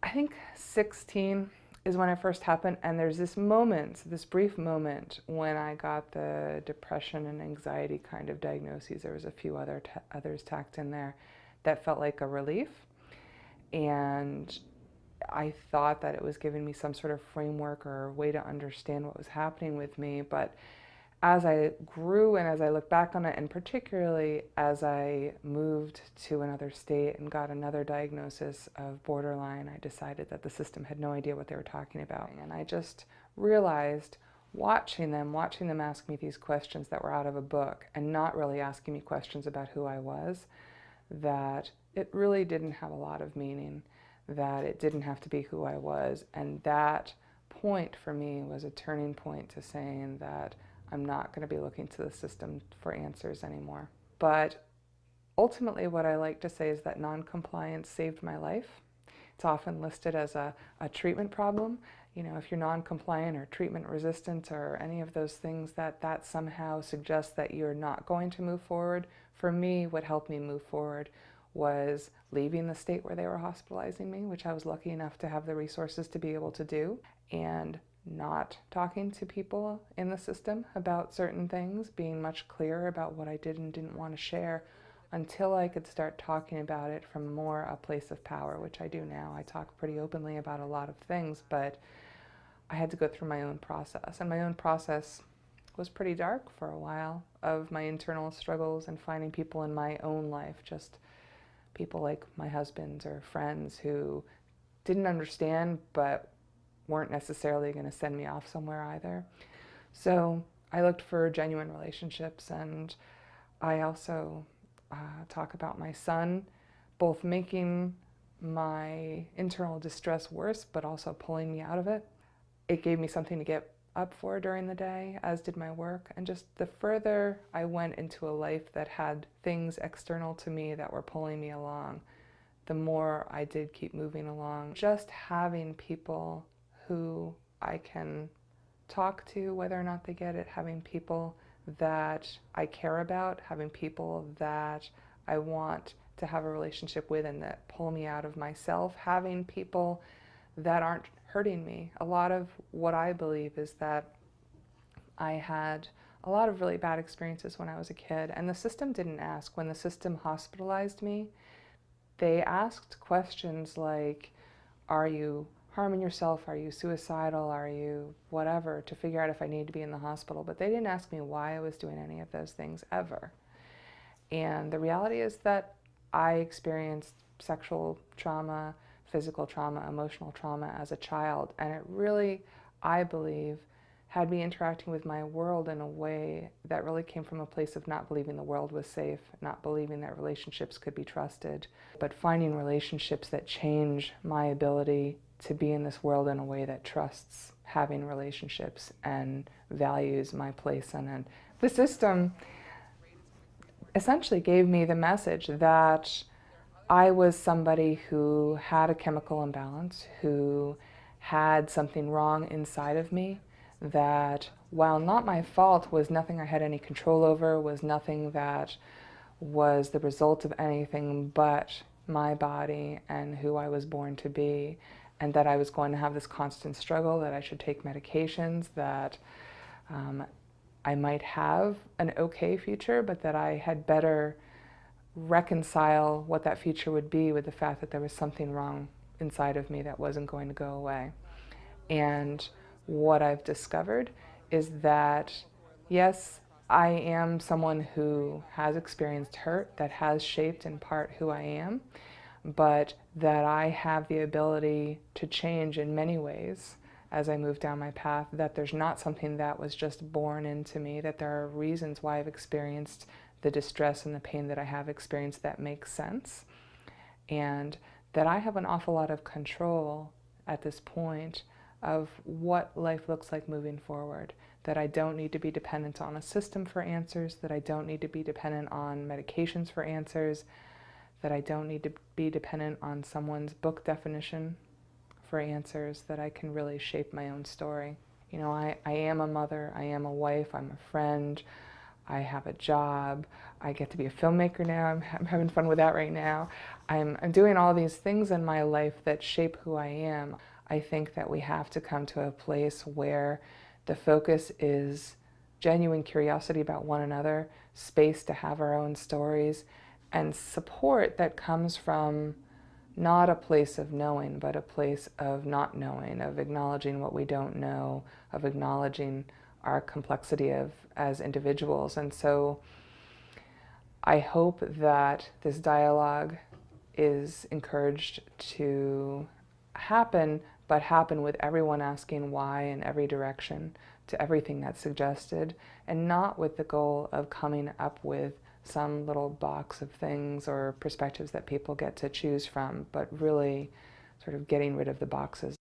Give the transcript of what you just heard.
I think 16 is when it first happened, and there's this moment, this brief moment, when I got the depression and anxiety kind of diagnoses. There was a few others tacked in there that felt like a relief, and I thought that it was giving me some sort of framework or way to understand what was happening with me. But as I grew and as I look back on it, and particularly as I moved to another state and got another diagnosis of borderline, I decided that the system had no idea what they were talking about. And I just realized, watching them ask me these questions that were out of a book and not really asking me questions about who I was, that it really didn't have a lot of meaning, that it didn't have to be who I was. And that point for me was a turning point to saying that I'm not going to be looking to the system for answers anymore. But ultimately, what I like to say is that non-compliance saved my life. It's often listed as a treatment problem. You know, if you're non-compliant or treatment resistant or any of those things, that somehow suggests that you're not going to move forward. For me, what helped me move forward was leaving the state where they were hospitalizing me, which I was lucky enough to have the resources to be able to do, and not talking to people in the system about certain things, being much clearer about what I did and didn't want to share, until I could start talking about it from more a place of power, which I do now. I talk pretty openly about a lot of things, but I had to go through my own process. And my own process was pretty dark for a while, of my internal struggles and finding people in my own life, just people like my husband or friends who didn't understand but weren't necessarily going to send me off somewhere either. So I looked for genuine relationships, and I also talk about my son, both making my internal distress worse but also pulling me out of it. It gave me something to get up for during the day, as did my work. And just the further I went into a life that had things external to me that were pulling me along, the more I did keep moving along. Just having people who I can talk to, whether or not they get it, having people that I care about, having people that I want to have a relationship with and that pull me out of myself, having people that aren't hurting me. A lot of what I believe is that I had a lot of really bad experiences when I was a kid, and the system didn't ask. When the system hospitalized me, they asked questions like, are you harming yourself? Are you suicidal? Are you whatever, to figure out if I need to be in the hospital. But they didn't ask me why I was doing any of those things ever. And the reality is that I experienced sexual trauma, physical trauma, emotional trauma as a child. And it really, I believe, had me interacting with my world in a way that really came from a place of not believing the world was safe, not believing that relationships could be trusted, but finding relationships that change my ability to be in this world in a way that trusts having relationships and values my place in it. The system essentially gave me the message that I was somebody who had a chemical imbalance, who had something wrong inside of me, that while not my fault, was nothing I had any control over, was nothing that was the result of anything but my body and who I was born to be, and that I was going to have this constant struggle, that I should take medications, that I might have an okay future, but that I had better reconcile what that future would be with the fact that there was something wrong inside of me that wasn't going to go away. And what I've discovered is that, yes, I am someone who has experienced hurt, that has shaped in part who I am, but that I have the ability to change in many ways as I move down my path, that there's not something that was just born into me, that there are reasons why I've experienced the distress and the pain that I have experienced that makes sense, and that I have an awful lot of control at this point of what life looks like moving forward, that I don't need to be dependent on a system for answers, that I don't need to be dependent on medications for answers, that I don't need to be dependent on someone's book definition for answers, that I can really shape my own story. You know, I am a mother, I am a wife, I'm a friend, I have a job. I get to be a filmmaker now. I'm having fun with that right now. I'm doing all these things in my life that shape who I am. I think that we have to come to a place where the focus is genuine curiosity about one another, space to have our own stories, and support that comes from not a place of knowing, but a place of not knowing, of acknowledging what we don't know, of acknowledging our complexity as individuals. And so I hope that this dialogue is encouraged to happen, but happen with everyone asking why in every direction to everything that's suggested, and not with the goal of coming up with some little box of things or perspectives that people get to choose from, but really sort of getting rid of the boxes